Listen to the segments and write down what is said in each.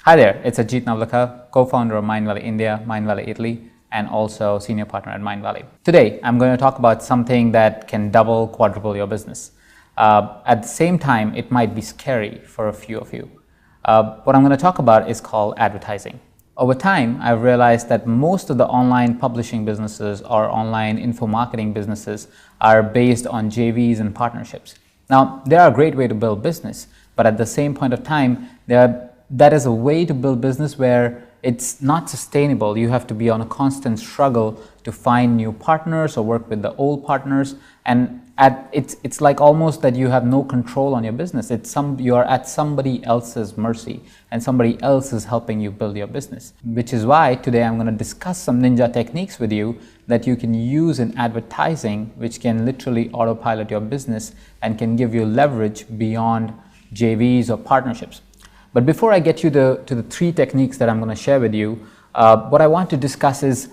Hi there, it's Ajit Nawalkha, co-founder of Mindvalley India, Mindvalley Italy, and also senior partner at Mindvalley. Today, I'm going to talk about something that can double, quadruple your business. At the same time, it might be scary for a few of you. What I'm going to talk about is called advertising. Over time, I've realized that most of the online publishing businesses or online info marketing businesses are based on JVs and partnerships. Now, they are a great way to build business, but at the same point of time, that is a way to build business where it's not sustainable. You have to be on a constant struggle to find new partners or work with the old partners, and it's like almost that you have no control on your business. You are at somebody else's mercy, and somebody else is helping you build your business. Which is why today I'm going to discuss some ninja techniques with you that you can use in advertising, which can literally autopilot your business and can give you leverage beyond JVs or partnerships. But before I get you to the three techniques that I'm going to share with you, what I want to discuss is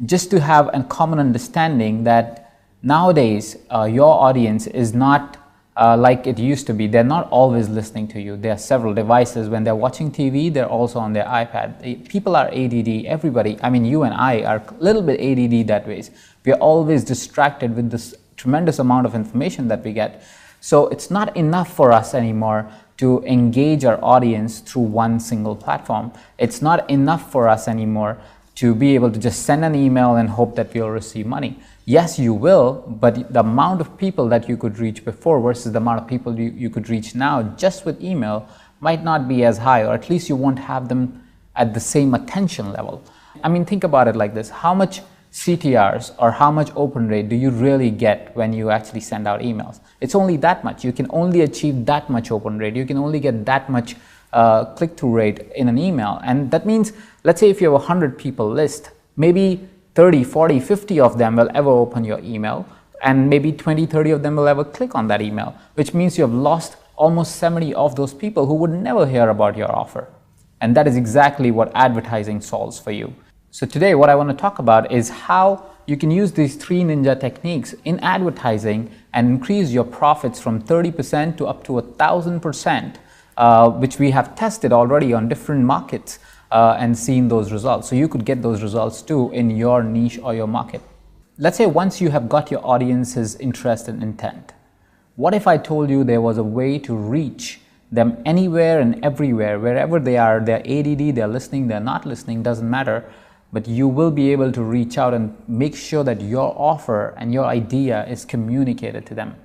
just to have a common understanding that nowadays your audience is not like it used to be. They're not always listening to you. There are several devices. When they're watching TV, they're also on their iPad. People are ADD, everybody. I mean, you and I are a little bit ADD that way. We are always distracted with this tremendous amount of information that we get. So it's not enough for us anymore to engage our audience through one single platform. It's not enough for us anymore to be able to just send an email and hope that we'll receive money. Yes, you will, but the amount of people that you could reach before versus the amount of people you could reach now just with email might not be as high, or at least you won't have them at the same attention level. I mean, think about it like this. How much CTRs or how much open rate do you really get when you actually send out emails? It's only that much. You can only achieve that much open rate. You can only get that much click-through rate in an email. And that means, let's say if you have 100 people list, maybe 30, 40, 50 of them will ever open your email, and maybe 20, 30 of them will ever click on that email, which means you have lost almost 70 of those people who would never hear about your offer. And that is exactly what advertising solves for you. So today what I want to talk about is how you can use these three ninja techniques in advertising and increase your profits from 30% to up to 1,000%, which we have tested already on different markets and seen those results. So you could get those results too in your niche or your market. Let's say once you have got your audience's interest and intent, what if I told you there was a way to reach them anywhere and everywhere, wherever they are? They're ADD, they're listening, they're not listening, doesn't matter. But you will be able to reach out and make sure that your offer and your idea is communicated to them.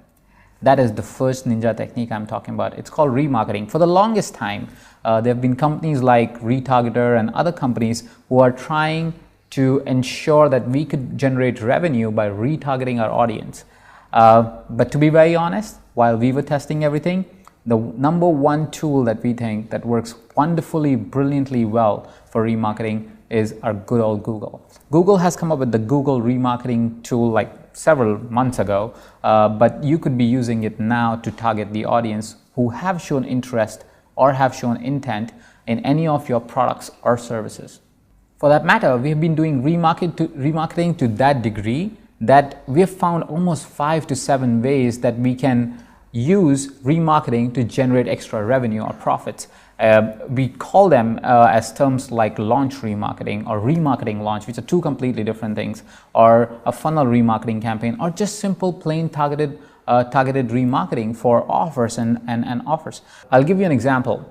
That is the first ninja technique I'm talking about. It's called remarketing. For the longest time, there have been companies like Retargeter and other companies who are trying to ensure that we could generate revenue by retargeting our audience. But to be very honest, while we were testing everything, the number one tool that we think that works wonderfully, brilliantly well for remarketing is our good old Google. Google has come up with the Google remarketing tool like several months ago, but you could be using it now to target the audience who have shown interest or have shown intent in any of your products or services. For that matter, we have been doing remarketing to that degree that we have found almost 5 to 7 ways that we can use remarketing to generate extra revenue or profits. We call them as terms like launch remarketing or remarketing launch, which are two completely different things, or a funnel remarketing campaign, or just simple plain targeted remarketing for offers and offers. I'll give you an example.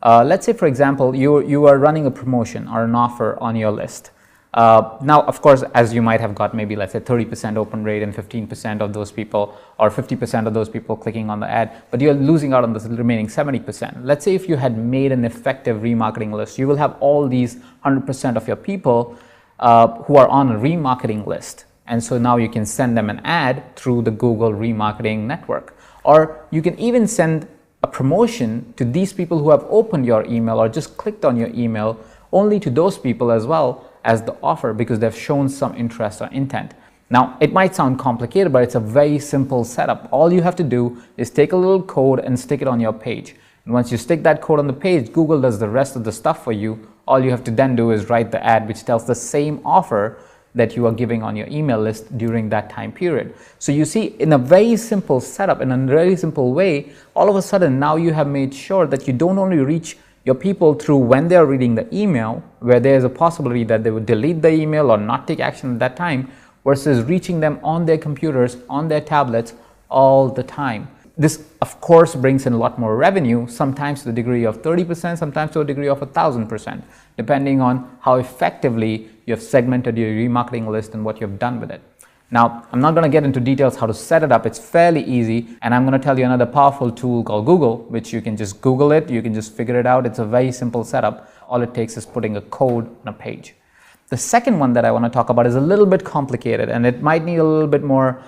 Let's say, for example, you are running a promotion or an offer on your list. Now, of course, as you might have got maybe, let's say 30% open rate and 15% of those people or 50% of those people clicking on the ad, but you're losing out on the remaining 70%. Let's say if you had made an effective remarketing list, you will have all these 100% of your people who are on a remarketing list. And so now you can send them an ad through the Google remarketing network. Or you can even send a promotion to these people who have opened your email or just clicked on your email, only to those people as well as the offer, because they've shown some interest or intent. Now, it might sound complicated, but it's a very simple setup. All you have to do is take a little code and stick it on your page. And once you stick that code on the page, Google does the rest of the stuff for you. All you have to then do is write the ad which tells the same offer that you are giving on your email list during that time period. So you see, in a very simple setup, in a very simple way, all of a sudden now you have made sure that you don't only reach your people through when they're reading the email, where there's a possibility that they would delete the email or not take action at that time, versus reaching them on their computers, on their tablets all the time. This, of course, brings in a lot more revenue, sometimes to the degree of 30%, sometimes to a degree of 1,000%, depending on how effectively you have segmented your remarketing list and what you've done with it. Now, I'm not going to get into details how to set it up. It's fairly easy, and I'm going to tell you another powerful tool called Google, which you can just Google it, you can just figure it out. It's a very simple setup. All it takes is putting a code on a page. The second one that I want to talk about is a little bit complicated, and it might need a little bit more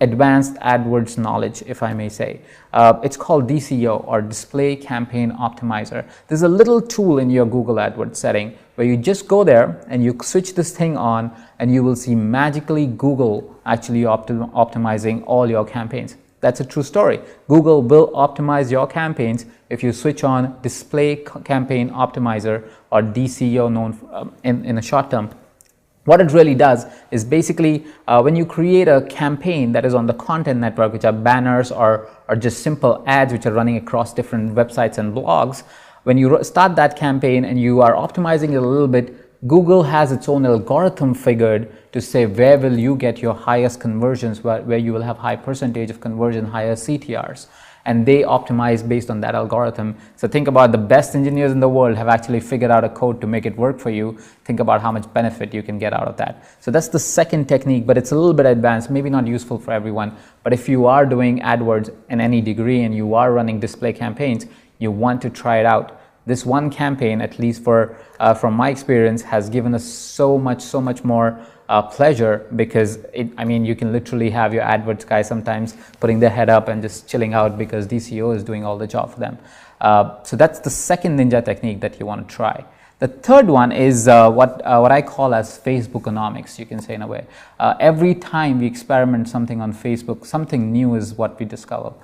advanced AdWords knowledge, if I may say. It's called DCO, or Display Campaign Optimizer. There's a little tool in your Google AdWords setting where you just go there and you switch this thing on, and you will see magically Google actually optimizing all your campaigns. That's a true story. Google will optimize your campaigns if you switch on Display Campaign Optimizer, or DCO, known in a short term. What it really does is basically when you create a campaign that is on the content network, which are banners or just simple ads which are running across different websites and blogs, when you start that campaign and you are optimizing it a little bit, Google has its own algorithm figured to say where will you get your highest conversions, where you will have high percentage of conversion, higher CTRs. And they optimize based on that algorithm. So think about the best engineers in the world have actually figured out a code to make it work for you. Think about how much benefit you can get out of that. So that's the second technique, but it's a little bit advanced, maybe not useful for everyone. But if you are doing AdWords in any degree and you are running display campaigns, you want to try it out. This one campaign, at least from my experience, has given us so much more pleasure, because you can literally have your AdWords guys sometimes putting their head up and just chilling out because DCO is doing all the job for them. So that's the second ninja technique that you want to try. The third one is what I call as Facebookonomics, you can say, in a way. Every time we experiment something on Facebook, something new is what we discover.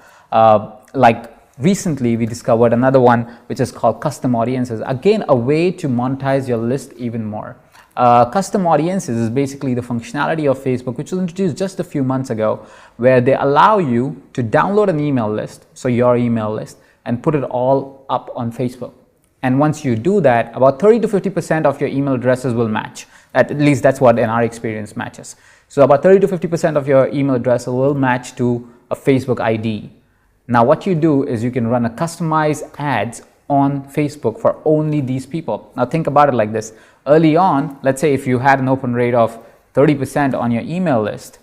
Like recently, we discovered another one which is called custom audiences. Again, a way to monetize your list even more. Custom audiences is basically the functionality of Facebook, which was introduced just a few months ago, where they allow you to download an email list, so your email list, and put it all up on Facebook. And once you do that, about 30 to 50% of your email addresses will match. At least that's what in our experience matches. So about 30 to 50% of your email address will match to a Facebook ID. Now what you do is you can run a customized ads on Facebook for only these people. Now think about it like this. Early on, let's say if you had an open rate of 30% on your email list,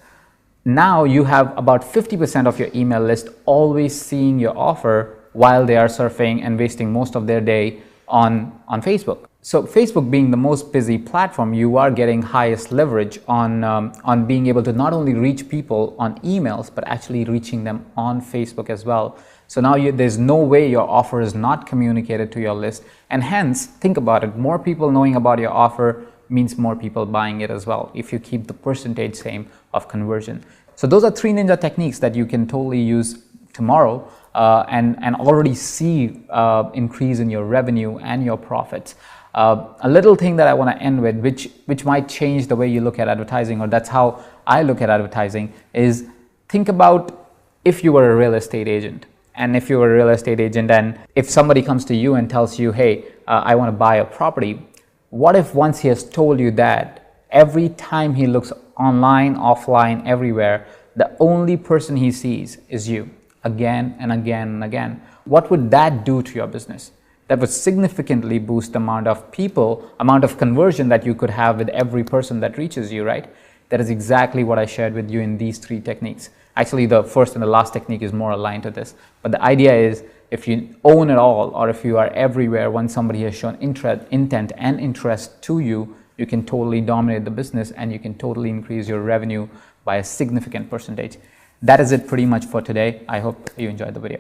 now you have about 50% of your email list always seeing your offer while they are surfing and wasting most of their day on Facebook. So Facebook being the most busy platform, you are getting highest leverage on being able to not only reach people on emails, but actually reaching them on Facebook as well. So now there's no way your offer is not communicated to your list, and hence, think about it, more people knowing about your offer means more people buying it as well, if you keep the percentage same of conversion. So those are three ninja techniques that you can totally use tomorrow and already see increase in your revenue and your profits. A little thing that I want to end with, which might change the way you look at advertising, or that's how I look at advertising, is think about if you were a real estate agent. And if you were a real estate agent, and if somebody comes to you and tells you, hey, I want to buy a property, what if once he has told you that, every time he looks online, offline, everywhere, the only person he sees is you, again and again and again? What would that do to your business? That would significantly boost the amount of conversion that you could have with every person that reaches you, right? That is exactly what I shared with you in these three techniques. Actually, the first and the last technique is more aligned to this. But the idea is, if you own it all, or if you are everywhere, once somebody has shown intent and interest to you, you can totally dominate the business and you can totally increase your revenue by a significant percentage. That is it pretty much for today. I hope you enjoyed the video.